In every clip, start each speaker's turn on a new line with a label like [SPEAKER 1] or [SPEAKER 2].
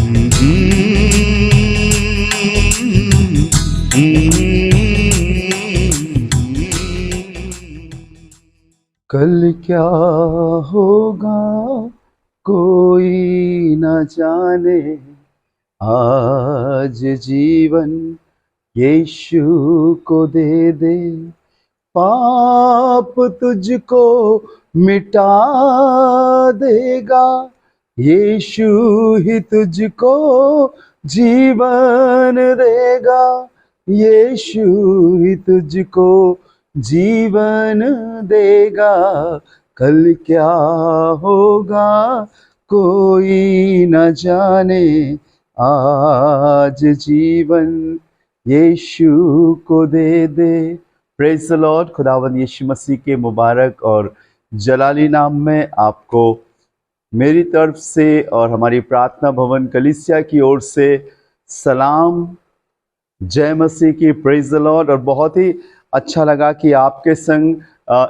[SPEAKER 1] कल क्या होगा कोई न जाने, आज जीवन यीशु को दे दे। पाप तुझको मिटा देगा, यीशु ही तुझको जीवन देगा, यीशु ही तुझको जीवन देगा। कल क्या होगा कोई न जाने, आज जीवन यीशु को दे दे। Praise the Lord. खुदावंद यीशु मसीह के मुबारक और जलाली नाम में आपको मेरी तरफ से और हमारी प्रार्थना भवन कलीसिया की ओर से सलाम। जय मसीह की। Praise the Lord. और बहुत ही अच्छा लगा कि आपके संग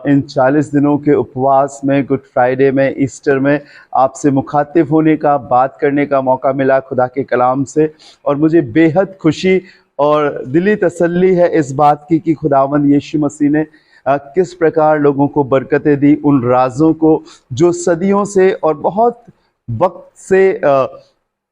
[SPEAKER 1] इन 40 दिनों के उपवास में, गुड फ्राइडे में, ईस्टर में आपसे मुखातिब होने का, बात करने का मौका मिला खुदा के कलाम से। और मुझे बेहद खुशी और दिली तसल्ली है इस बात की कि खुदावंद यीशु मसीह ने किस प्रकार लोगों को बरकतें दी, उन राजों को जो सदियों से और बहुत वक्त से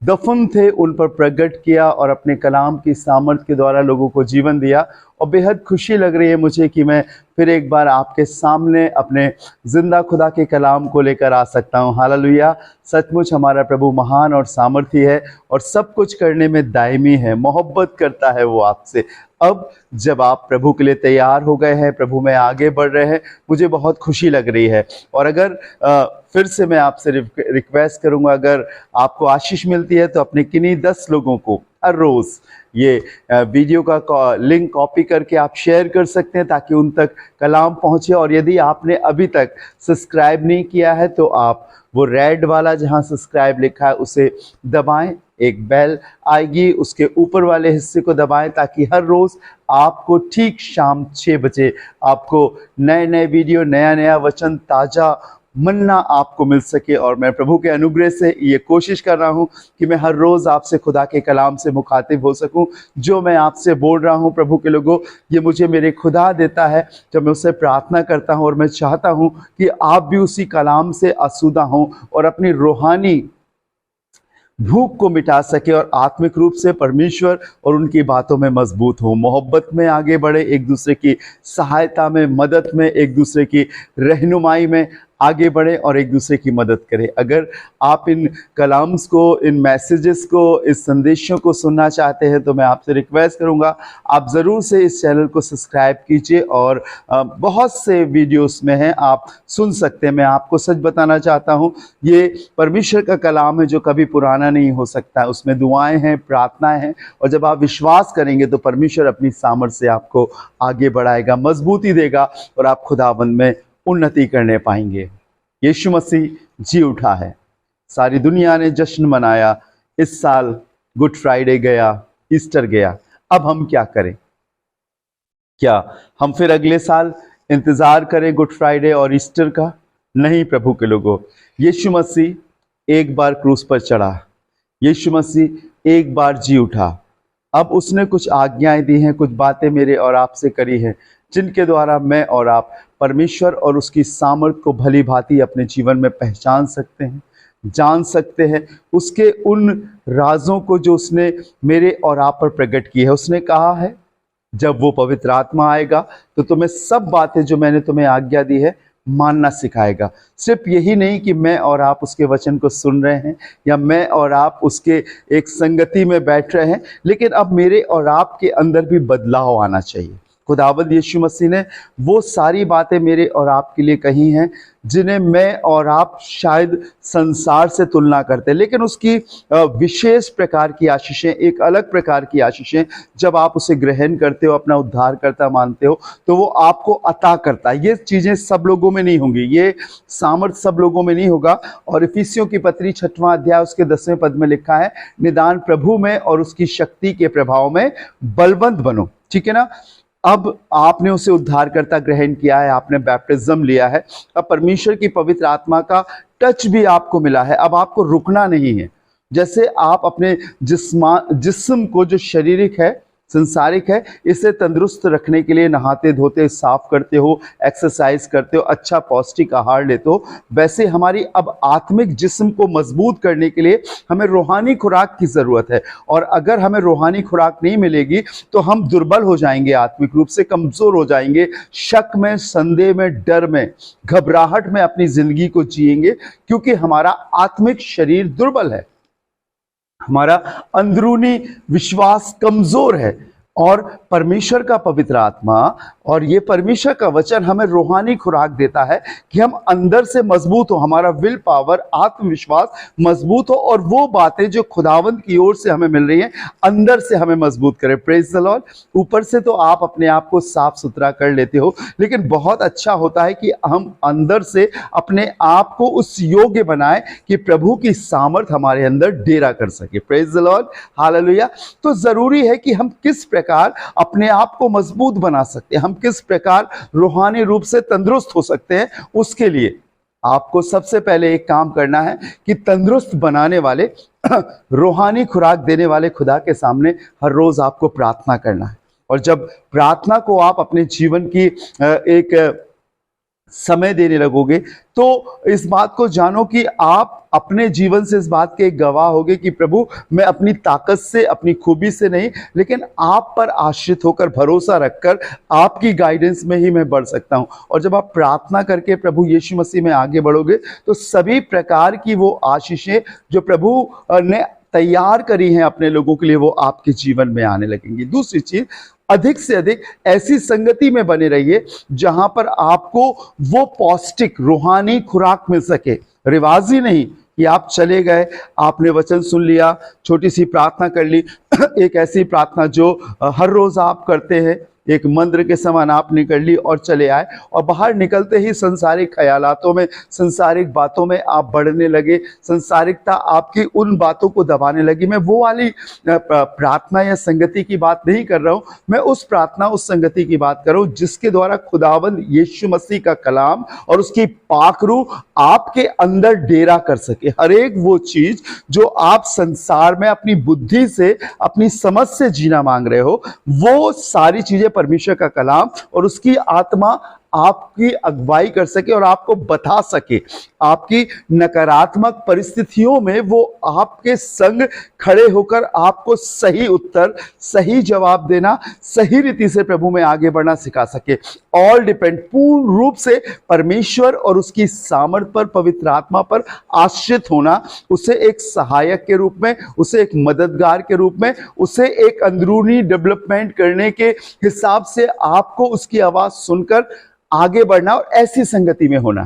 [SPEAKER 1] दफन थे उन पर प्रकट किया और अपने कलाम की सामर्थ के द्वारा लोगों को जीवन दिया। और बेहद खुशी लग रही है मुझे कि मैं फिर एक बार आपके सामने अपने जिंदा खुदा के कलाम को लेकर आ सकता हूँ। हालेलुया। सचमुच हमारा प्रभु महान और सामर्थी है और सब कुछ करने में दायमी है, मोहब्बत करता है वो आपसे। अब जब आप प्रभु के लिए तैयार हो गए हैं, प्रभु में आगे बढ़ रहे हैं, मुझे बहुत खुशी लग रही है। और अगर फिर से मैं आपसे रिक्वेस्ट करूंगा, अगर आपको आशीष मिलती है तो अपने किन्हीं 10 लोगों को हर रोज़ ये वीडियो का लिंक कॉपी करके आप शेयर कर सकते हैं ताकि उन तक कलाम पहुंचे। और यदि आपने अभी तक सब्सक्राइब नहीं किया है तो आप वो रेड वाला जहां सब्सक्राइब लिखा है उसे दबाएं, एक बेल आएगी, उसके ऊपर वाले हिस्से को दबाएं ताकि हर रोज़ आपको ठीक शाम 6 बजे आपको नए नए वीडियो, नया नया वचन, ताज़ा मन्ना आपको मिल सके। और मैं प्रभु के अनुग्रह से ये कोशिश कर रहा हूँ कि मैं हर रोज़ आपसे खुदा के कलाम से मुखातिब हो सकूँ। जो मैं आपसे बोल रहा हूँ प्रभु के लोगों, ये मुझे मेरे खुदा देता है जब मैं उससे प्रार्थना करता हूँ। और मैं चाहता हूँ कि आप भी उसी कलाम से आसूदा हों और अपनी रूहानी भूख को मिटा सके और आत्मिक रूप से परमेश्वर और उनकी बातों में मजबूत हो, मोहब्बत में आगे बढ़े, एक दूसरे की सहायता में, मदद में, एक दूसरे की रहनुमाई में आगे बढ़े और एक दूसरे की मदद करें। अगर आप इन कलाम्स को, इन मैसेजेस को, इस संदेशों को सुनना चाहते हैं तो मैं आपसे रिक्वेस्ट करूंगा आप ज़रूर से इस चैनल को सब्सक्राइब कीजिए। और बहुत से वीडियोस में हैं, आप सुन सकते हैं। मैं आपको सच बताना चाहता हूं, ये परमेश्वर का कलाम है जो कभी पुराना नहीं हो सकता। उसमें दुआएं हैं, प्रार्थनाएं हैं, और जब आप विश्वास करेंगे तो परमेश्वर अपनी सामर्थ से आपको आगे बढ़ाएगा, मजबूती देगा और आप खुदाबंद में उन्नति करने पाएंगे। यीशु मसीह जी उठा है। सारी दुनिया ने जश्न मनाया। इस साल गुड फ्राइडे गया, ईस्टर गया। अब हम क्या करें? क्या हम फिर अगले साल इंतजार करें गुड फ्राइडे और ईस्टर का? नहीं प्रभु के लोगों, यीशु मसीह एक बार क्रूस पर चढ़ा, यीशु मसीह एक बार जी उठा। अब उसने कुछ आज्ञाएं दी हैं, कुछ बातें मेरे और आपसे करी हैं, जिनके द्वारा मैं और आप परमेश्वर और उसकी सामर्थ को भली भांति अपने जीवन में पहचान सकते हैं, जान सकते हैं, उसके उन राजों को जो उसने मेरे और आप पर प्रकट की है। उसने कहा है जब वो पवित्र आत्मा आएगा तो तुम्हें सब बातें जो मैंने तुम्हें आज्ञा दी है मानना सिखाएगा। सिर्फ यही नहीं कि मैं और आप उसके वचन को सुन रहे हैं या मैं और आप उसके एक संगति में बैठ रहे हैं, लेकिन अब मेरे और आपके अंदर भी बदलाव आना चाहिए। खुदावंद यीशु मसीह ने वो सारी बातें मेरे और आपके लिए कही हैं जिन्हें मैं और आप शायद संसार से तुलना करते हैं, लेकिन उसकी विशेष प्रकार की आशीषें, एक अलग प्रकार की आशीषें जब आप उसे ग्रहण करते हो, अपना उद्धारकर्ता मानते हो, तो वो आपको अता करता है। ये चीज़ें सब लोगों में नहीं होंगी, ये सामर्थ्य सब लोगों में नहीं होगा। और इफिसियों की पत्री 6वां अध्याय उसके 10वें पद में लिखा है, निदान प्रभु में और उसकी शक्ति के प्रभाव में बलवंत बनो। ठीक है ना? अब आपने उसे उद्धारकर्ता ग्रहण किया है, आपने बैप्टिज्म लिया है, अब परमेश्वर की पवित्र आत्मा का टच भी आपको मिला है। अब आपको रुकना नहीं है, जैसे आप अपने जिस्म को, जो शारीरिक है, संसारिक है, इसे तंदुरुस्त रखने के लिए नहाते धोते, साफ करते हो, एक्सरसाइज करते हो, अच्छा पौष्टिक आहार लेते हो, वैसे हमारी अब आत्मिक जिस्म को मजबूत करने के लिए हमें रूहानी खुराक की ज़रूरत है। और अगर हमें रूहानी खुराक नहीं मिलेगी तो हम दुर्बल हो जाएंगे, आत्मिक रूप से कमज़ोर हो जाएंगे, शक में, संदेह में, डर में, घबराहट में अपनी ज़िंदगी को जिएंगे, क्योंकि हमारा आत्मिक शरीर दुर्बल है, हमारा अंदरूनी विश्वास कमजोर है। और परमेश्वर का पवित्र आत्मा और ये परमेश्वर का वचन हमें रूहानी खुराक देता है कि हम अंदर से मजबूत हो, हमारा विल पावर, आत्मविश्वास मजबूत हो, और वो बातें जो खुदावंद की ओर से हमें मिल रही हैं अंदर से हमें मजबूत करे। Praise the Lord. ऊपर से तो आप अपने आप को साफ सुथरा कर लेते हो, लेकिन बहुत अच्छा होता है कि हम अंदर से अपने आप को उस योग्य बनाए कि प्रभु की सामर्थ हमारे अंदर डेरा कर सके। Praise the Lord, hallelujah. तो जरूरी है कि हम किस प्रकार अपने आप को मजबूत बना सकते हैं, हम किस प्रकार रूहानी रूप से तंदुरुस्त हो सकते हैं। उसके लिए आपको सबसे पहले एक काम करना है कि तंदुरुस्त बनाने वाले, रूहानी खुराक देने वाले खुदा के सामने हर रोज आपको प्रार्थना करना है। और जब प्रार्थना को आप अपने जीवन की एक समय देने लगोगे तो इस बात को जानो कि आप अपने जीवन से इस बात के एक गवाह होगे कि प्रभु, मैं अपनी ताकत से, अपनी खूबी से नहीं, लेकिन आप पर आश्रित होकर, भरोसा रखकर, आपकी गाइडेंस में ही मैं बढ़ सकता हूं। और जब आप प्रार्थना करके प्रभु यीशु मसीह में आगे बढ़ोगे तो सभी प्रकार की वो आशीषें जो प्रभु ने तैयार करी हैं अपने लोगों के लिए, वो आपके जीवन में आने लगेंगी। दूसरी चीज, अधिक से अधिक ऐसी संगति में बने रहिए जहां पर आपको वो पौष्टिक रूहानी खुराक मिल सके। रिवाजी नहीं कि आप चले गए, आपने वचन सुन लिया, छोटी सी प्रार्थना कर ली, एक ऐसी प्रार्थना जो हर रोज आप करते हैं, एक मंत्र के समान आपने कर ली और चले आए, और बाहर निकलते ही संसारिक ख्यालातों में, संसारिक बातों में आप बढ़ने लगे, संसारिकता आपकी उन बातों को दबाने लगी। मैं वो वाली प्रार्थना या संगति की बात नहीं कर रहा हूँ, मैं उस प्रार्थना, उस संगति की बात कर रहा हूँ जिसके द्वारा खुदावंद यीशु मसीह का कलाम और उसकी पाक रूह आपके अंदर डेरा कर सके। हर एक वो चीज जो आप संसार में अपनी बुद्धि से, अपनी समझ से जीना मांग रहे हो, वो सारी चीजें परमेश्वर का कलाम और उसकी आत्मा आपकी अगुवाई कर सके और आपको बता सके। आपकी नकारात्मक परिस्थितियों में वो आपके संग खड़े होकर आपको सही उत्तर, सही जवाब देना, सही रीति से प्रभु में आगे बढ़ना सिखा सके। ऑल डिपेंड, पूर्ण रूप से परमेश्वर और उसकी सामर्थ पर, पवित्र आत्मा पर आश्रित होना, उसे एक सहायक के रूप में, उसे एक मददगार के रूप में, उसे एक अंदरूनी डेवलपमेंट करने के हिसाब से आपको उसकी आवाज सुनकर आगे बढ़ना और ऐसी संगति में होना।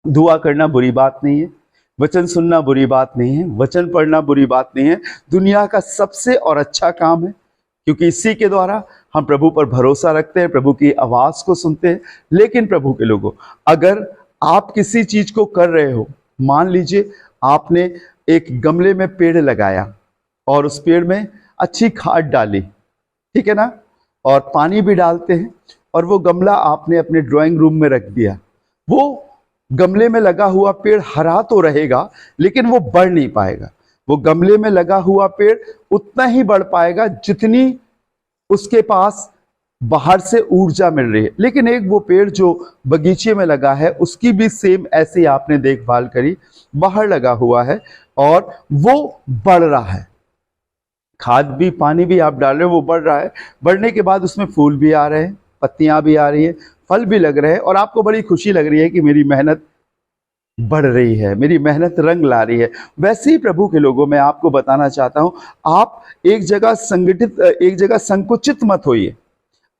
[SPEAKER 1] दुआ करना बुरी बात नहीं है, वचन सुनना बुरी बात नहीं है, वचन पढ़ना बुरी बात नहीं है, दुनिया का सबसे और अच्छा काम है, क्योंकि इसी के द्वारा हम प्रभु पर भरोसा रखते हैं, प्रभु की आवाज को सुनते हैं। लेकिन प्रभु के लोगों, अगर आप किसी चीज को कर रहे हो, मान लीजिए आपने एक गमले में पेड़ लगाया और उस पेड़ में अच्छी खाद डाली, ठीक है ना, और पानी भी डालते हैं, और वो गमला आपने अपने ड्राइंग रूम में रख दिया। वो गमले में लगा हुआ पेड़ हरा तो रहेगा, लेकिन वो बढ़ नहीं पाएगा। वो गमले में लगा हुआ पेड़ उतना ही बढ़ पाएगा जितनी उसके पास बाहर से ऊर्जा मिल रही है। लेकिन एक वो पेड़ जो बगीचे में लगा है, उसकी भी सेम ऐसे आपने देखभाल करी, बाहर लगा हुआ है और वो बढ़ रहा है, खाद भी, पानी भी आप डाल रहे हो, वो बढ़ रहा है। बढ़ने के बाद उसमें फूल भी आ रहे हैं, पत्तियां भी आ रही है, फल भी लग रहे हैं, और आपको बड़ी खुशी लग रही है कि मेरी मेहनत बढ़ रही है, मेरी मेहनत रंग ला रही है। वैसे ही प्रभु के लोगों, मैं आपको बताना चाहता हूं, आप एक जगह संगठित, एक जगह संकुचित मत होइए।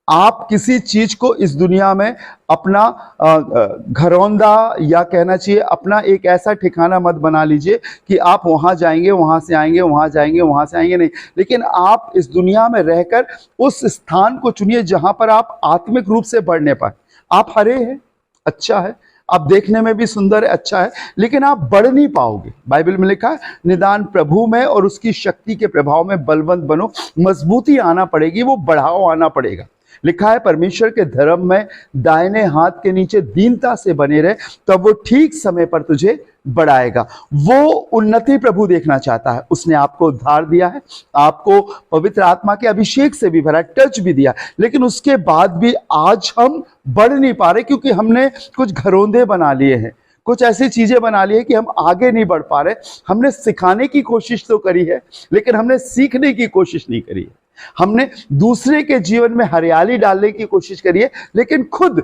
[SPEAKER 1] आप किसी चीज को इस दुनिया में अपना घरौंदा, या कहना चाहिए अपना एक ऐसा ठिकाना मत बना लीजिए कि आप वहां जाएंगे, वहां से आएंगे, वहां जाएंगे, वहां से आएंगे, नहीं। लेकिन आप इस दुनिया में रहकर उस स्थान को चुनिए जहां पर आप आत्मिक रूप से बढ़ने पाए। आप हरे हैं, अच्छा है, आप देखने में भी सुंदर है, अच्छा है, लेकिन आप बढ़ नहीं पाओगे। बाइबल में लिखा है, निदान प्रभु में और उसकी शक्ति के प्रभाव में बलवंत बनो, मजबूती आना पड़ेगी, वो बढ़ाव आना पड़ेगा। लिखा है परमेश्वर के धर्म में दाहिने हाथ के नीचे दीनता से बने रहे, तब वो ठीक समय पर तुझे बढ़ाएगा। वो उन्नति प्रभु देखना चाहता है। उसने आपको उद्धार दिया है, आपको पवित्र आत्मा के अभिषेक से भी भरा, टच भी दिया, लेकिन उसके बाद भी आज हम बढ़ नहीं पा रहे क्योंकि हमने कुछ घरोंदे बना लिए हैं, कुछ ऐसी चीजें बना ली है कि हम आगे नहीं बढ़ पा रहे। हमने सिखाने की कोशिश तो करी है, लेकिन हमने सीखने की कोशिश नहीं करी है। हमने दूसरे के जीवन में हरियाली डालने की कोशिश करी है, लेकिन खुद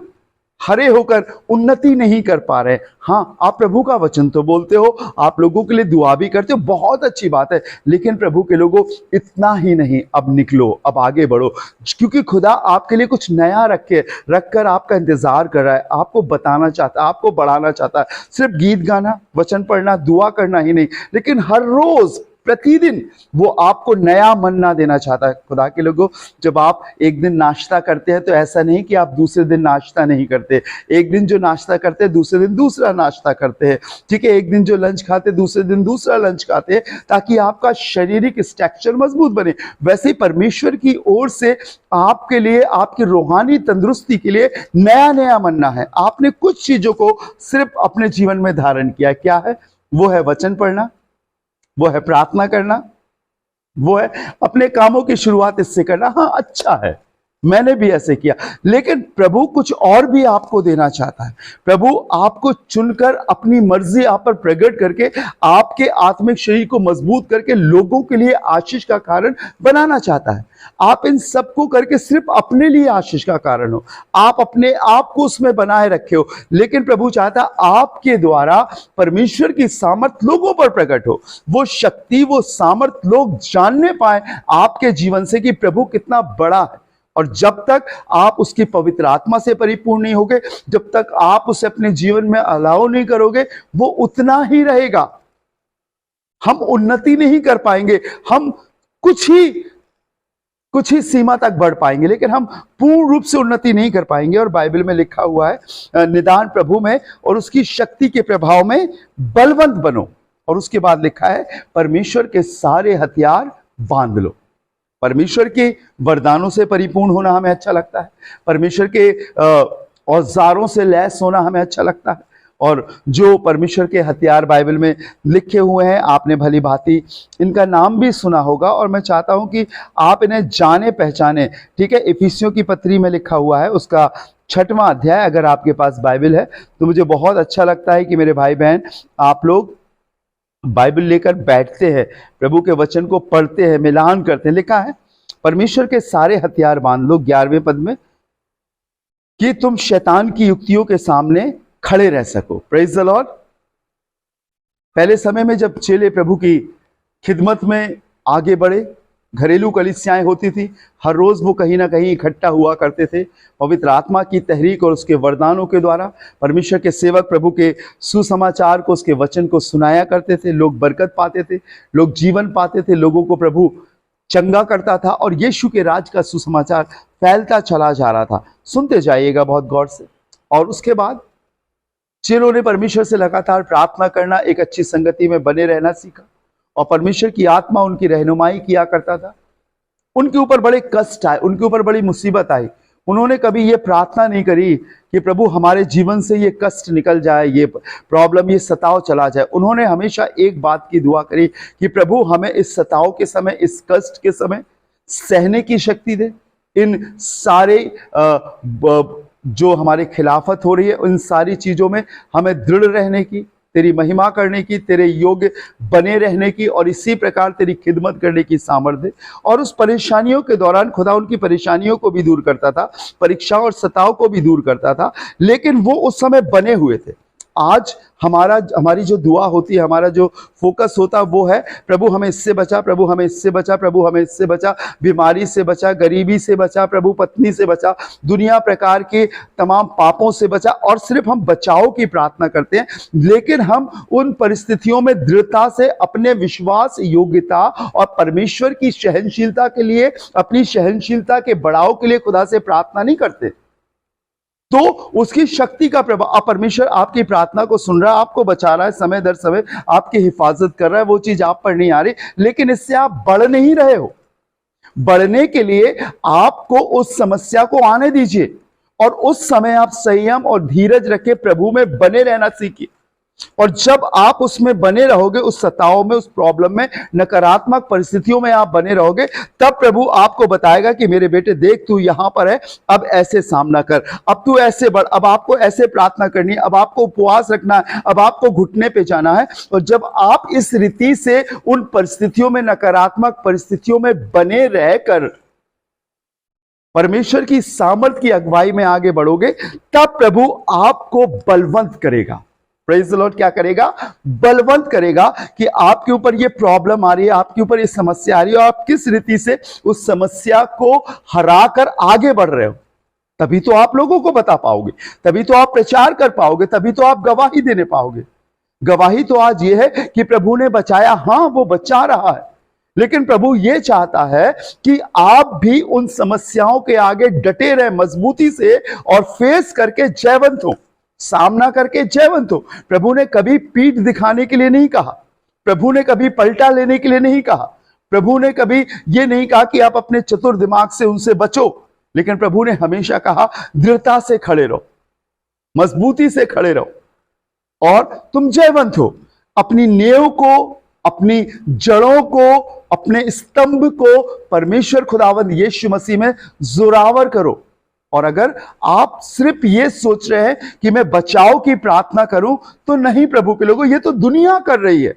[SPEAKER 1] हरे होकर उन्नति नहीं कर पा रहे। हाँ, आप प्रभु का वचन तो बोलते हो, आप लोगों के लिए दुआ भी करते हो, बहुत अच्छी बात है, लेकिन प्रभु के लोगों इतना ही नहीं, अब निकलो, अब आगे बढ़ो, क्योंकि खुदा आपके लिए कुछ नया रखकर आपका इंतजार कर रहा है, आपको बताना चाहता है, आपको बढ़ाना चाहता है। सिर्फ गीत गाना, वचन पढ़ना, दुआ करना ही नहीं, लेकिन हर रोज प्रतिदिन वो आपको नया मन्ना देना चाहता है। खुदा के लोगों, जब आप एक दिन नाश्ता करते हैं तो ऐसा नहीं कि आप दूसरे दिन नाश्ता नहीं करते। एक दिन जो नाश्ता करते हैं दूसरे दिन दूसरा नाश्ता करते हैं, ठीक है। एक दिन जो लंच खाते दूसरे दिन दूसरा लंच खाते हैं, ताकि आपका शारीरिक स्ट्रक्चर मजबूत बने। वैसे ही परमेश्वर की ओर से आपके लिए, आपकी रूहानी तंदुरुस्ती के लिए नया नया मन्ना है। आपने कुछ चीजों को सिर्फ अपने जीवन में धारण किया। क्या है वो? है वचन पढ़ना, वो है प्रार्थना करना, वो है अपने कामों की शुरुआत इससे करना। हाँ, अच्छा है, मैंने भी ऐसे किया, लेकिन प्रभु कुछ और भी आपको देना चाहता है। प्रभु आपको चुनकर अपनी मर्जी आप पर प्रकट करके आपके आत्मिक शरीर को मजबूत करके लोगों के लिए आशीष का कारण बनाना चाहता है। आप इन सबको करके सिर्फ अपने लिए आशीष का कारण हो, आप अपने आप को उसमें बनाए रखे हो, लेकिन प्रभु चाहता आपके द्वारा परमेश्वर की सामर्थ लोगों पर प्रकट हो। वो शक्ति, वो सामर्थ लोग जानने पाए आपके जीवन से कि प्रभु कितना बड़ा है। और जब तक आप उसकी पवित्र आत्मा से परिपूर्ण नहीं होगे, जब तक आप उसे अपने जीवन में अलाउ नहीं करोगे, वो उतना ही रहेगा। हम उन्नति नहीं कर पाएंगे, हम कुछ ही सीमा तक बढ़ पाएंगे, लेकिन हम पूर्ण रूप से उन्नति नहीं कर पाएंगे। और बाइबल में लिखा हुआ है, निदान प्रभु में और उसकी शक्ति के प्रभाव में बलवंत बनो। और उसके बाद लिखा है, परमेश्वर के सारे हथियार बांध लो। परमेश्वर के वरदानों से परिपूर्ण होना हमें अच्छा लगता है, परमेश्वर के औजारों से लैस होना हमें अच्छा लगता है। और जो परमेश्वर के हथियार बाइबल में लिखे हुए हैं, आपने भली भांति इनका नाम भी सुना होगा, और मैं चाहता हूं कि आप इन्हें जाने पहचाने। ठीक है, इफिसियों की पत्री में लिखा हुआ है, उसका 6वां अध्याय। अगर आपके पास बाइबल है तो मुझे बहुत अच्छा लगता है कि मेरे भाई बहन आप लोग बाइबल लेकर बैठते हैं, प्रभु के वचन को पढ़ते हैं, मिलान करते हैं। लिखा है, परमेश्वर के सारे हथियार बांध लो, 11वें पद में, कि तुम शैतान की युक्तियों के सामने खड़े रह सको। Praise the Lord. पहले समय में जब चेले प्रभु की खिदमत में आगे बढ़े, घरेलू कलीसियाएं होती थी, हर रोज वो कहीं ना कहीं इकट्ठा हुआ करते थे। पवित्र आत्मा की तहरीक और उसके वरदानों के द्वारा परमेश्वर के सेवक प्रभु के सुसमाचार को, उसके वचन को सुनाया करते थे। लोग बरकत पाते थे, लोग जीवन पाते थे, लोगों को प्रभु चंगा करता था, और यीशु के राज का सुसमाचार फैलता चला जा रहा था। सुनते जाइएगा बहुत गौर से। और उसके बाद चेलों ने परमेश्वर से लगातार प्रार्थना करना, एक अच्छी संगति में बने रहना सीखा, और परमेश्वर की आत्मा उनकी रहनुमाई किया करता था। उनके ऊपर बड़े कष्ट आए, उनके ऊपर बड़ी मुसीबत आई। उन्होंने कभी ये प्रार्थना नहीं करी कि प्रभु हमारे जीवन से ये कष्ट निकल जाए, ये प्रॉब्लम, ये सताव चला जाए। उन्होंने हमेशा एक बात की दुआ करी कि प्रभु हमें इस सताव के समय, इस कष्ट के समय सहने की शक्ति दे। इन सारे जो हमारे खिलाफत हो रही है, उन सारी चीजों में हमें दृढ़ रहने की, तेरी महिमा करने की, तेरे योग्य बने रहने की, और इसी प्रकार तेरी खिदमत करने की सामर्थ्य। और उस परेशानियों के दौरान खुदा उनकी परेशानियों को भी दूर करता था, परीक्षाओं और सताव को भी दूर करता था, लेकिन वो उस समय बने हुए थे। आज हमारी जो दुआ होती है, हमारा जो फोकस होता है, वो है प्रभु हमें इससे बचा, प्रभु हमें इससे बचा, प्रभु हमें इससे बचा, बीमारी से बचा, गरीबी से बचा, प्रभु पत्नी से बचा, दुनिया प्रकार के तमाम पापों से बचा। और सिर्फ हम बचाव की प्रार्थना करते हैं, लेकिन हम उन परिस्थितियों में दृढ़ता से अपने विश्वास, योग्यता और परमेश्वर की सहनशीलता के लिए, अपनी सहनशीलता के बढ़ाव के लिए खुदा से प्रार्थना नहीं करते। तो उसकी शक्ति का प्रभाव, परमेश्वर आपकी प्रार्थना को सुन रहा है, आपको बचा रहा है, समय दर समय आपकी हिफाजत कर रहा है, वो चीज आप पर नहीं आ रही, लेकिन इससे आप बढ़ नहीं रहे हो। बढ़ने के लिए आपको उस समस्या को आने दीजिए और उस समय आप संयम और धीरज रखे प्रभु में बने रहना सीखिए। और जब आप उसमें बने रहोगे, उस सताव में, उस प्रॉब्लम में, नकारात्मक परिस्थितियों में आप बने रहोगे, तब प्रभु आपको बताएगा कि मेरे बेटे देख, तू यहां पर है, अब ऐसे सामना कर, अब तू ऐसे बढ़, अब आपको ऐसे प्रार्थना करनी है, अब आपको उपवास रखना है, अब आपको घुटने पे जाना है। और जब आप इस रीति से उन परिस्थितियों में, नकारात्मक परिस्थितियों में बने रहकर परमेश्वर की सामर्थ की अगुवाई में आगे बढ़ोगे, तब प्रभु आपको बलवंत करेगा। Praise the Lord. क्या करेगा? बलवंत करेगा कि आपके ऊपर ये प्रॉब्लम आ रही है, आपके ऊपर ये समस्या आ रही है, और आप किस रीति से उस समस्या को हराकर आगे बढ़ रहे हो। तभी तो आप लोगों को बता पाओगे, तभी तो आप प्रचार कर पाओगे, तभी तो आप गवाही देने पाओगे। गवाही तो आज ये है कि प्रभु ने बचाया। हाँ, वो बचा रहा है, लेकिन प्रभु ये चाहता है कि आप भी उन समस्याओं के आगे डटे रहे मजबूती से और फेस करके जयवंत हो, सामना करके जयवंत हो। प्रभु ने कभी पीठ दिखाने के लिए नहीं कहा, प्रभु ने कभी पलटा लेने के लिए नहीं कहा, प्रभु ने कभी ये नहीं कहा कि आप अपने चतुर दिमाग से उनसे बचो, लेकिन प्रभु ने हमेशा कहा दृढ़ता से खड़े रहो, मजबूती से खड़े रहो और तुम जयवंत हो। अपनी नींव को, अपनी जड़ों को, अपने स्तंभ को परमेश्वर खुदावंद यीशु मसीह में जोरावर करो। और अगर आप सिर्फ ये सोच रहे हैं कि मैं बचाव की प्रार्थना करूं, तो नहीं प्रभु के लोगों, ये तो दुनिया कर रही है।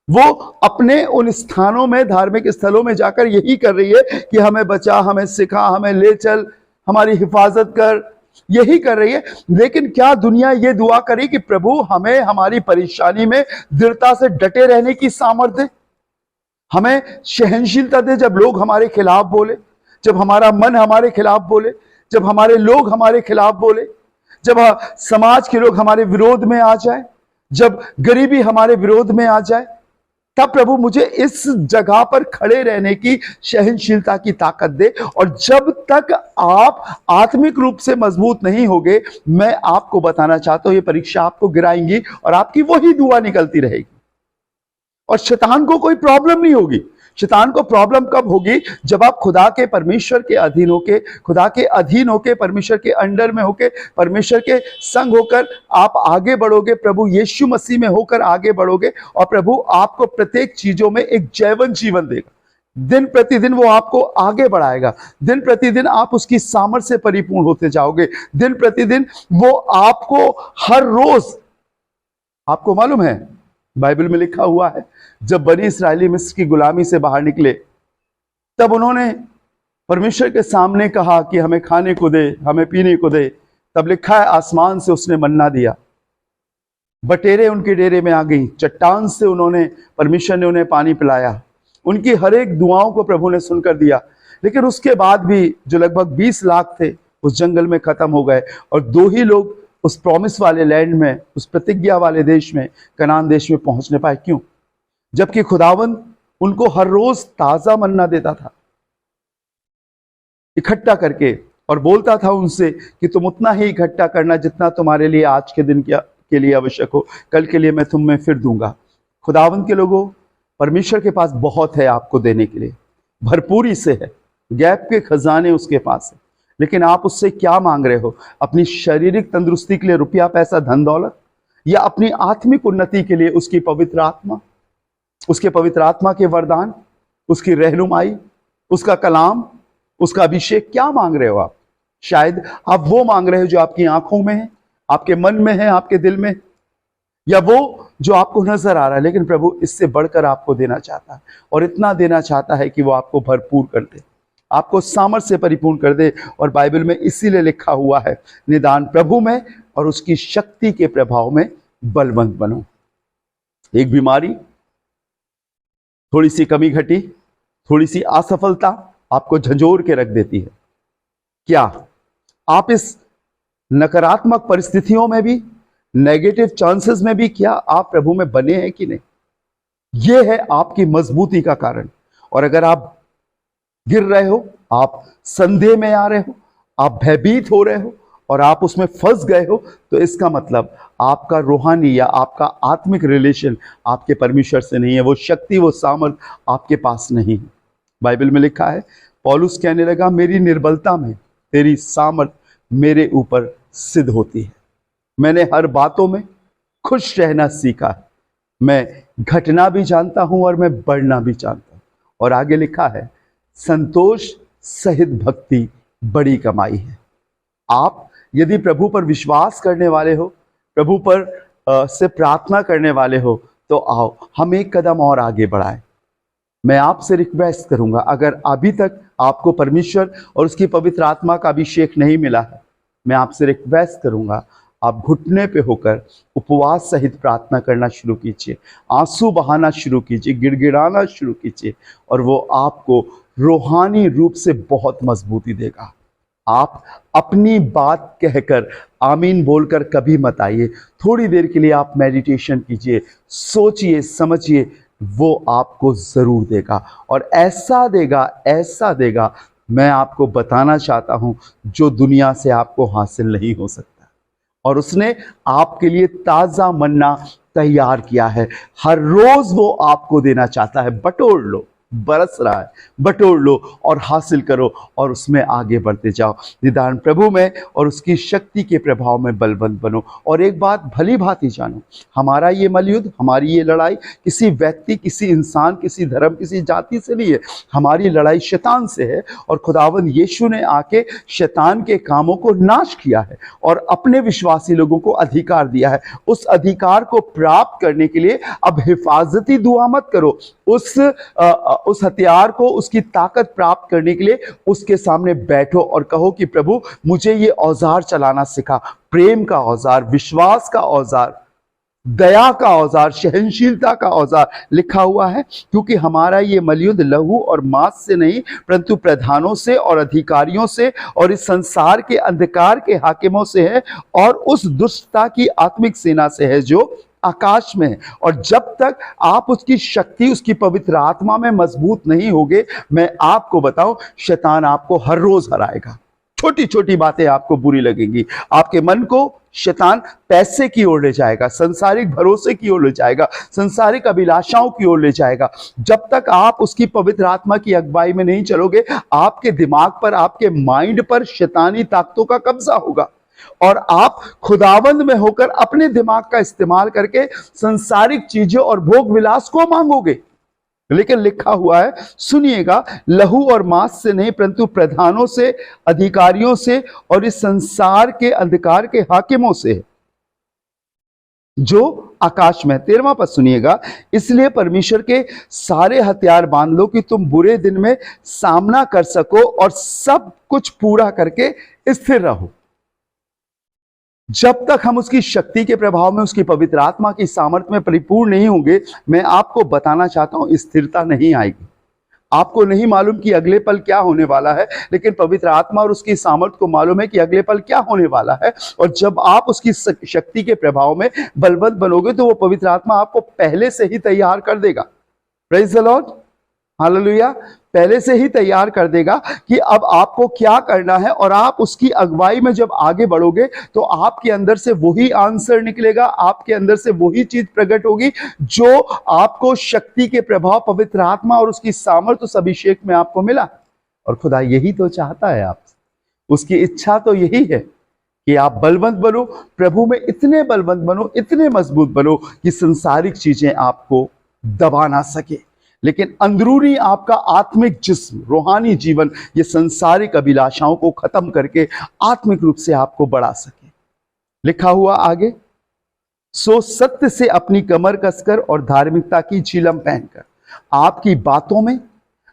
[SPEAKER 1] वो अपने उन स्थानों में, धार्मिक स्थलों में जाकर यही कर रही है कि हमें बचा, हमें सिखा, हमें ले चल, हमारी हिफाजत कर, यही कर रही है। लेकिन क्या दुनिया ये दुआ करे कि प्रभु हमें हमारी परेशानी में दृढ़ता से डटे रहने की सामर्थ्य दे, हमें सहनशीलता दे जब लोग हमारे खिलाफ बोले, जब हमारा मन हमारे खिलाफ बोले, जब हमारे लोग हमारे खिलाफ बोले, जब समाज के लोग हमारे विरोध में आ जाए, जब गरीबी हमारे विरोध में आ जाए, तब प्रभु मुझे इस जगह पर खड़े रहने की सहनशीलता की ताकत दे। और जब तक आप आत्मिक रूप से मजबूत नहीं होगे, मैं आपको बताना चाहता हूं, ये परीक्षा आपको गिराएंगी और आपकी वही दुआ निकलती रहेगी। और शैतान को कोई प्रॉब्लम नहीं होगी। शैतान को प्रॉब्लम कब होगी? जब आप खुदा के, परमेश्वर के अधीन होके, खुदा के अधीन होके, परमेश्वर के अंडर में होके, परमेश्वर के संग होकर आप आगे बढ़ोगे, प्रभु यीशु मसीह में होकर आगे बढ़ोगे, और प्रभु आपको प्रत्येक चीजों में एक जैवन जीवन देगा। दिन प्रतिदिन वो आपको आगे बढ़ाएगा, दिन प्रतिदिन आप उसकी सामर्थ्य से परिपूर्ण होते जाओगे, दिन प्रतिदिन वो आपको हर रोज, आपको मालूम है बाइबल में लिखा हुआ है, जब बनी इस्राएली मिस्र की गुलामी से बाहर निकले, तब उन्होंने परमेश्वर के सामने कहा कि हमें खाने को दे, हमें पीने को दे। तब लिखा है आसमान से उसने मन्ना दिया, बटेरें उनके डेरे में आ गई, चट्टान से उन्होंने, परमेश्वर ने उन्हें पानी पिलाया, उनकी हर एक दुआओं को प्रभु ने सुनकर दिया। लेकिन उसके बाद भी जो लगभग 20 लाख थे उस जंगल में खत्म हो गए, और 2 ही लोग उस प्रॉमिस वाले लैंड में, उस प्रतिज्ञा वाले देश में, कनान देश में पहुंचने पाए। क्यों? जबकि खुदावंद उनको हर रोज ताजा मन्ना देता था इकट्ठा करके, और बोलता था उनसे कि तुम उतना ही इकट्ठा करना जितना तुम्हारे लिए आज के दिन के लिए आवश्यक हो, कल के लिए मैं तुम्हें फिर दूंगा। खुदावंद के लोगों, परमेश्वर के पास बहुत है आपको देने के लिए, भरपूरी से है, गैप के खजाने उसके पास है। लेकिन आप उससे क्या मांग रहे हो? अपनी शारीरिक तंदुरुस्ती के लिए रुपया, पैसा, धन दौलत, या अपनी आत्मिक उन्नति के लिए उसकी पवित्र आत्मा, उसके पवित्र आत्मा के वरदान, उसकी रहनुमाई, उसका कलाम, उसका अभिषेक? क्या मांग रहे हो आप? शायद आप वो मांग रहे हो जो आपकी आंखों में है, आपके मन में है, आपके दिल में, या वो जो आपको नजर आ रहा है। लेकिन प्रभु इससे बढ़कर आपको देना चाहता है, और इतना देना चाहता है कि वो आपको भरपूर कर दे, आपको सामर्थ्य से परिपूर्ण कर दे। और बाइबल में इसीलिए लिखा हुआ है, निदान प्रभु में और उसकी शक्ति के प्रभाव में बलवंत बनो। एक बीमारी, थोड़ी सी कमी घटी, थोड़ी सी असफलता आपको झंझोर के रख देती है। क्या आप इस नकारात्मक परिस्थितियों में भी, नेगेटिव चांसेस में भी, क्या आप प्रभु में बने हैं कि नहीं? यह है आपकी मजबूती का कारण। और अगर आप गिर रहे हो, आप संदेह में आ रहे हो, आप भयभीत हो रहे हो और आप उसमें फंस गए हो, तो इसका मतलब आपका रूहानी या आपका आत्मिक रिलेशन आपके परमेश्वर से नहीं है, वो शक्ति, वो सामर्थ आपके पास नहीं है। बाइबल में लिखा है पौलुस कहने लगा, मेरी निर्बलता में तेरी सामर्थ मेरे ऊपर सिद्ध होती है। मैंने हर बातों में खुश रहना सीखा है। मैं घटना भी जानता हूं और मैं बढ़ना भी जानता हूं। और आगे लिखा है, संतोष सहित भक्ति बड़ी कमाई है। आप यदि प्रभु पर विश्वास करने वाले हो, प्रभु पर से प्रार्थना करने वाले हो, तो आओ हम एक कदम और आगे बढ़ाएं। मैं आपसे रिक्वेस्ट करूंगा, अगर अभी तक आपको परमेश्वर और उसकी पवित्र आत्मा का अभिषेक नहीं मिला है, मैं आपसे रिक्वेस्ट करूंगा, आप घुटने पे होकर उपवास सहित प्रार्थना करना शुरू कीजिए, आंसू बहाना शुरू कीजिए, गिड़गिड़ाना शुरू कीजिए, और वो आपको रूहानी रूप से बहुत मजबूती देगा। आप अपनी बात कहकर आमीन बोलकर कभी मत आइए। थोड़ी देर के लिए आप मेडिटेशन कीजिए, सोचिए, समझिए, वो आपको जरूर देगा, और ऐसा देगा मैं आपको बताना चाहता हूं, जो दुनिया से आपको हासिल नहीं हो सकता। और उसने आपके लिए ताजा मन्ना तैयार किया है। हर रोज वो आपको देना चाहता है। बटोर लो, बरस रहा है, बटोर लो और हासिल करो और उसमें आगे बढ़ते जाओ। निदान प्रभु में और उसकी शक्ति के प्रभाव में बलवंत बनो। और एक बात भली भांति जानो, हमारा ये मलयुद्ध, हमारी ये लड़ाई किसी व्यक्ति, किसी इंसान, किसी धर्म, किसी जाति से नहीं है। हमारी लड़ाई शैतान से है। और खुदावंद यीशु ने आके शैतान के कामों को नाश किया है और अपने विश्वासी लोगों को अधिकार दिया है। उस अधिकार को प्राप्त करने के लिए अब हिफाजती दुआ मत करो। उस हथियार को, उसकी ताकत प्राप्त करने के लिए उसके सामने बैठो और कहो कि प्रभु मुझे ये औजार चलाना सिखा। प्रेम का औजार, विश्वास का औजार, दया का औजार, सहनशीलता का औजार लिखा हुआ है। क्योंकि हमारा ये मलयुद्ध लहू और मांस से नहीं, परंतु प्रधानों से और अधिकारियों से और इस संसार के अंधकार के हाकिमों से है, और उस दुष्टता की आत्मिक सेना से है जो आकाश में है। और जब तक आप उसकी शक्ति, उसकी पवित्र आत्मा में मजबूत नहीं होगे, मैं आपको बताऊं, शैतान आपको हर रोज हराएगा। छोटी छोटी बातें आपको बुरी लगेंगी। आपके मन को शैतान पैसे की ओर ले जाएगा, संसारिक भरोसे की ओर ले जाएगा, संसारिक अभिलाषाओं की ओर ले जाएगा। जब तक आप उसकी पवित्र आत्मा की अगुवाई में नहीं चलोगे, आपके दिमाग पर, आपके माइंड पर शैतानी ताकतों का कब्जा होगा, और आप खुदावंद में होकर अपने दिमाग का इस्तेमाल करके संसारिक चीजों और भोग विलास को मांगोगे। लेकिन लिखा हुआ है, सुनिएगा, लहू और मांस से नहीं, परंतु प्रधानों से, अधिकारियों से और इस संसार के अंधकार के हाकिमों से जो आकाश में। 13वां पद सुनिएगा, इसलिए परमेश्वर के सारे हथियार बांध लो कि तुम बुरे दिन में सामना कर सको और सब कुछ पूरा करके स्थिर रहो। जब तक हम उसकी शक्ति के प्रभाव में, उसकी पवित्र आत्मा की सामर्थ्य में परिपूर्ण नहीं होंगे, मैं आपको बताना चाहता हूं, स्थिरता नहीं आएगी। आपको नहीं मालूम कि अगले पल क्या होने वाला है, लेकिन पवित्र आत्मा और उसकी सामर्थ्य को मालूम है कि अगले पल क्या होने वाला है। और जब आप उसकी शक्ति के प्रभाव में बलवंत बनोगे, तो वो पवित्र आत्मा आपको पहले से ही तैयार कर देगा। Praise the Lord, hallelujah. पहले से ही तैयार कर देगा कि अब आपको क्या करना है, और आप उसकी अगुवाई में जब आगे बढ़ोगे, तो आपके अंदर से वही आंसर निकलेगा, आपके अंदर से वही चीज प्रकट होगी जो आपको शक्ति के प्रभाव, पवित्र आत्मा और उसकी सामर्थ्य, उस अभिषेक में आपको मिला। और खुदा यही तो चाहता है आपसे, उसकी इच्छा तो यही है कि आप बलवंत बनो, प्रभु में इतने बलवंत बनो, इतने मजबूत बनो कि संसारिक चीजें आपको दबा ना सके, लेकिन अंदरूनी आपका आत्मिक जिस्म, रूहानी जीवन, ये संसारिक अभिलाषाओं को खत्म करके आत्मिक रूप से आपको बढ़ा सके। लिखा हुआ आगे, सो सत्य से अपनी कमर कसकर और धार्मिकता की झिलम पहनकर। आपकी बातों में,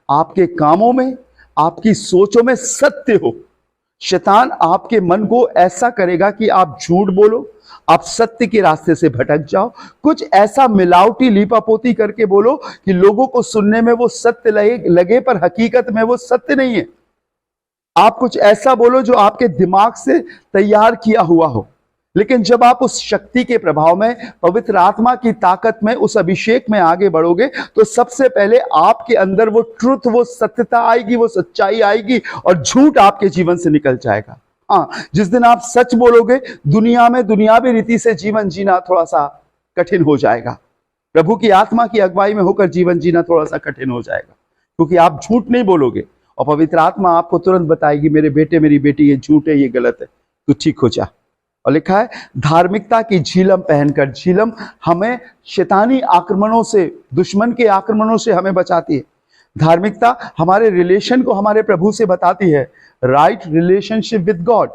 [SPEAKER 1] आपके कामों में, आपकी सोचों में सत्य हो। शैतान आपके मन को ऐसा करेगा कि आप झूठ बोलो, आप सत्य के रास्ते से भटक जाओ, कुछ ऐसा मिलावटी लीपापोती करके बोलो कि लोगों को सुनने में वो सत्य लगे पर हकीकत में वो सत्य नहीं है। आप कुछ ऐसा बोलो जो आपके दिमाग से तैयार किया हुआ हो, लेकिन जब आप उस शक्ति के प्रभाव में, पवित्र आत्मा की ताकत में, उस अभिषेक में आगे बढ़ोगे, तो सबसे पहले आपके अंदर वो ट्रुथ, वो सत्यता आएगी, वो सच्चाई आएगी, और झूठ आपके जीवन से निकल जाएगा। हाँ, जिस दिन आप सच बोलोगे, दुनिया में दुनियावी रीति से जीवन जीना थोड़ा सा कठिन हो जाएगा। प्रभु की आत्मा की अगुवाई में होकर जीवन जीना थोड़ा सा कठिन हो जाएगा, क्योंकि आप झूठ नहीं बोलोगे। और पवित्र आत्मा आपको तुरंत बताएगी मेरे बेटे मेरी बेटी ये झूठ है, ये गलत है, तू ठीक हो जा। और लिखा है धार्मिकता की झिलम पहनकर, झिलम हमें शैतानी आक्रमणों से, दुश्मन के आक्रमणों से हमें बचाती है। धार्मिकता हमारे रिलेशन को हमारे प्रभु से बताती है, राइट रिलेशनशिप विद गॉड।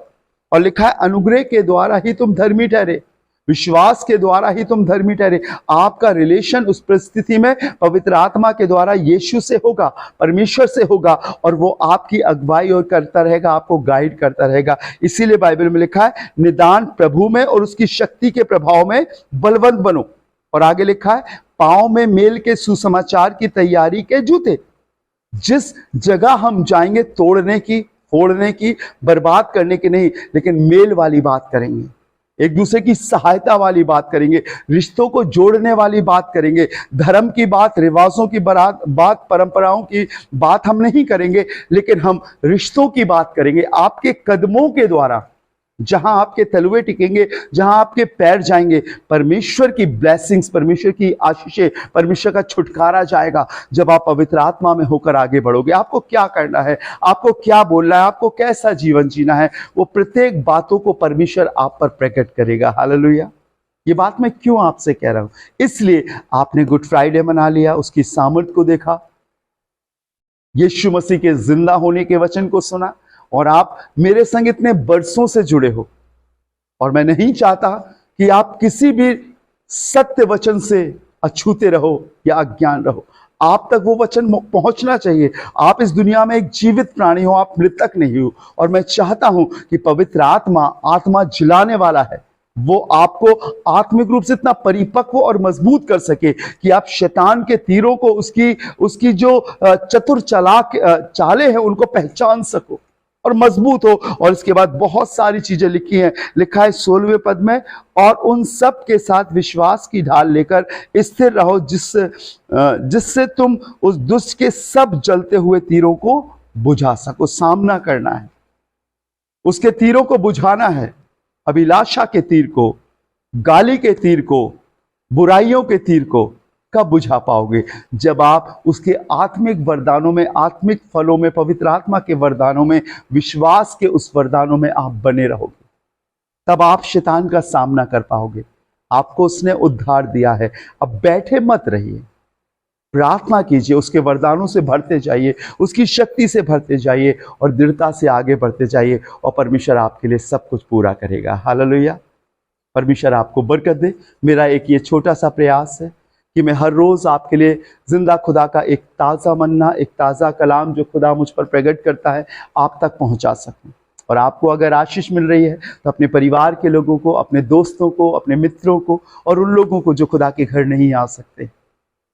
[SPEAKER 1] और लिखा है अनुग्रह के द्वारा ही तुम धर्मी ठहरे, विश्वास के द्वारा ही तुम धर्मी ठहरे। आपका रिलेशन उस परिस्थिति में पवित्र आत्मा के द्वारा यीशु से होगा, परमेश्वर से होगा, और वो आपकी अगुवाई और करता रहेगा, आपको गाइड करता रहेगा। इसीलिए बाइबल में लिखा है निदान प्रभु में और उसकी शक्ति के प्रभाव में बलवंत बनो। और आगे लिखा है पांव में मेल के सुसमाचार की तैयारी के जूते। जिस जगह हम जाएंगे तोड़ने की, फोड़ने की, बर्बाद करने की नहीं, लेकिन मेल वाली बात करेंगे, एक दूसरे की सहायता वाली बात करेंगे, रिश्तों को जोड़ने वाली बात करेंगे। धर्म की बात, रिवाजों की बात, परंपराओं की बात हम नहीं करेंगे, लेकिन हम रिश्तों की बात करेंगे। आपके कदमों के द्वारा, जहां आपके तलवे टिकेंगे, जहां आपके पैर जाएंगे, परमेश्वर की ब्लेसिंग्स, परमेश्वर की आशीषें, परमेश्वर का छुटकारा जाएगा। जब आप पवित्र आत्मा में होकर आगे बढ़ोगे, आपको क्या करना है, आपको क्या बोलना है, आपको कैसा जीवन जीना है, वो प्रत्येक बातों को परमेश्वर आप पर प्रकट करेगा। हालेलुया। ये बात मैं क्यों आपसे कह रहा हूं? इसलिए आपने गुड फ्राइडे मना लिया, उसकी सामर्थ को देखा, यीशु मसीह के जिंदा होने के वचन को सुना, और आप मेरे संग इतने बरसों से जुड़े हो। और मैं नहीं चाहता कि आप किसी भी सत्य वचन से अछूते रहो या अज्ञान रहो। आप तक वो वचन पहुंचना चाहिए। आप इस दुनिया में एक जीवित प्राणी हो, आप मृतक नहीं हो। और मैं चाहता हूं कि पवित्र आत्मा जिलाने वाला है, वो आपको आत्मिक रूप से इतना परिपक्व और मजबूत कर सके कि आप शैतान के तीरों को, उसकी जो चतुर चालाक चालें हैं, उनको पहचान सको और मजबूत हो। और इसके बाद बहुत सारी चीजें लिखी हैं, लिखा है 16वें पद में, और उन सब के साथ विश्वास की ढाल लेकर स्थिर रहो, जिससे तुम उस दुष्ट के सब जलते हुए तीरों को बुझा सको। सामना करना है, उसके तीरों को बुझाना है, अभिलाषा के तीर को, गाली के तीर को, बुराइयों के तीर को कब बुझा पाओगे? जब आप उसके आत्मिक वरदानों में, आत्मिक फलों में, पवित्र आत्मा के वरदानों में, विश्वास के उस वरदानों में आप बने रहोगे, तब आप शैतान का सामना कर पाओगे। आपको उसने उद्धार दिया है, अब बैठे मत रहिए, प्रार्थना कीजिए, उसके वरदानों से भरते जाइए, उसकी शक्ति से भरते जाइए और दृढ़ता से आगे बढ़ते जाइए, और परमेश्वर आपके लिए सब कुछ पूरा करेगा। हालेलुया। परमेश्वर आपको बरकत दे। मेरा एक ये छोटा सा प्रयास है कि मैं हर रोज़ आपके लिए जिंदा खुदा का एक ताज़ा मन्ना, एक ताज़ा कलाम जो खुदा मुझ पर प्रकट करता है, आप तक पहुंचा सकूं। और आपको अगर आशीष मिल रही है तो अपने परिवार के लोगों को, अपने दोस्तों को, अपने मित्रों को, और उन लोगों को जो खुदा के घर नहीं आ सकते,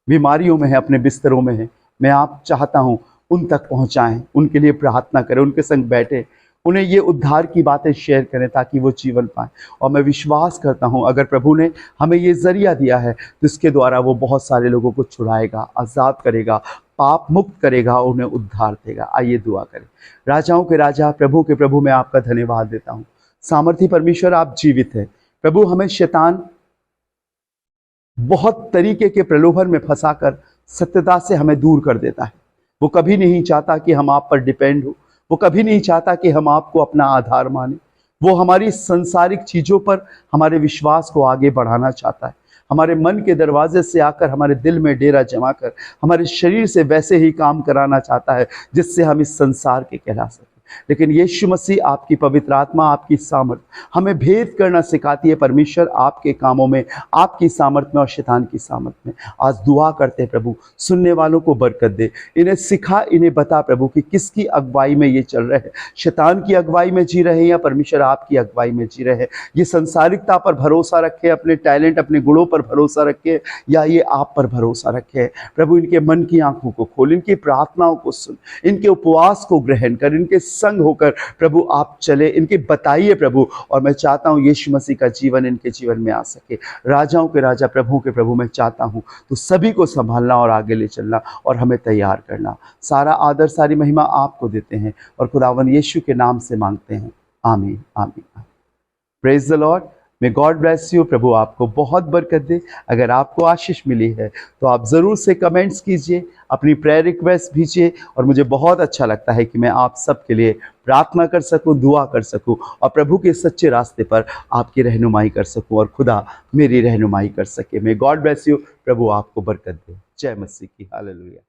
[SPEAKER 1] बीमारियों में है, अपने बिस्तरों में है, मैं आप चाहता हूँ उन तक पहुँचाएँ, उनके लिए प्रार्थना करें, उनके संग बैठे, उन्हें ये उद्धार की बातें शेयर करें ताकि वो जीवन पाएं। और मैं विश्वास करता हूं अगर प्रभु ने हमें ये जरिया दिया है तो इसके द्वारा वो बहुत सारे लोगों को छुड़ाएगा, आज़ाद करेगा, पाप मुक्त करेगा, उन्हें उद्धार देगा। आइए दुआ करें। राजाओं के राजा, प्रभु के प्रभु, मैं आपका धन्यवाद देता हूँ। सामर्थी परमेश्वर, आप जीवित है प्रभु। हमें शैतान बहुत तरीके के प्रलोभन में फंसाकर सत्यता से हमें दूर कर देता है। वो कभी नहीं चाहता कि हम आप पर डिपेंड हो, वो कभी नहीं चाहता कि हम आपको अपना आधार माने। वो हमारी संसारिक चीज़ों पर हमारे विश्वास को आगे बढ़ाना चाहता है, हमारे मन के दरवाजे से आकर हमारे दिल में डेरा जमा कर हमारे शरीर से वैसे ही काम कराना चाहता है जिससे हम इस संसार के कहला सकें। लेकिन यीशु मसीह, आपकी पवित्र आत्मा, आपकी सामर्थ हमें भेद करना सिखाती है। परमेश्वर, आपके कामों में, आपकी सामर्थ में और शैतान की सामर्थ में आज दुआ करते हैं प्रभु, सुनने वालों को बरकत दे, इन्हें सिखा, इन्हें बता प्रभु कि किसकी अगुवाई में ये चल रहे हैं, शैतान की अगुवाई में जी रहे हैं या परमेश्वर आपकी अगुवाई में जी रहे हैं। ये संसारिकता पर भरोसा रखे, अपने टैलेंट, अपने गुणों पर भरोसा रखे, या ये आप पर भरोसा रखे। प्रभु, इनके मन की आंखों को खोल, इनकी प्रार्थनाओं को सुन, इनके उपवास को ग्रहण कर, इनके संग होकर प्रभु आप चले, इनके बताइए प्रभु। और मैं चाहता हूं यीशु मसीह का जीवन इनके जीवन में आ सके। राजाओं के राजा, प्रभु के प्रभु, मैं चाहता हूं तो सभी को संभालना और आगे ले चलना और हमें तैयार करना। सारा आदर, सारी महिमा आपको देते हैं और खुदावन यीशु के नाम से मांगते हैं। आमीन, आमीन। Praise the Lord. May God bless you. प्रभु आपको बहुत बरकत दे। अगर आपको आशीष मिली है तो आप ज़रूर से कमेंट्स कीजिए, अपनी प्रेयर रिक्वेस्ट भेजिए, और मुझे बहुत अच्छा लगता है कि मैं आप सबके लिए प्रार्थना कर सकूं, दुआ कर सकूं, और प्रभु के सच्चे रास्ते पर आपकी रहनुमाई कर सकूं, और खुदा मेरी रहनुमाई कर सके। May God bless you. प्रभु आपको बरकत दे। जय मसीह की। हालेलुया।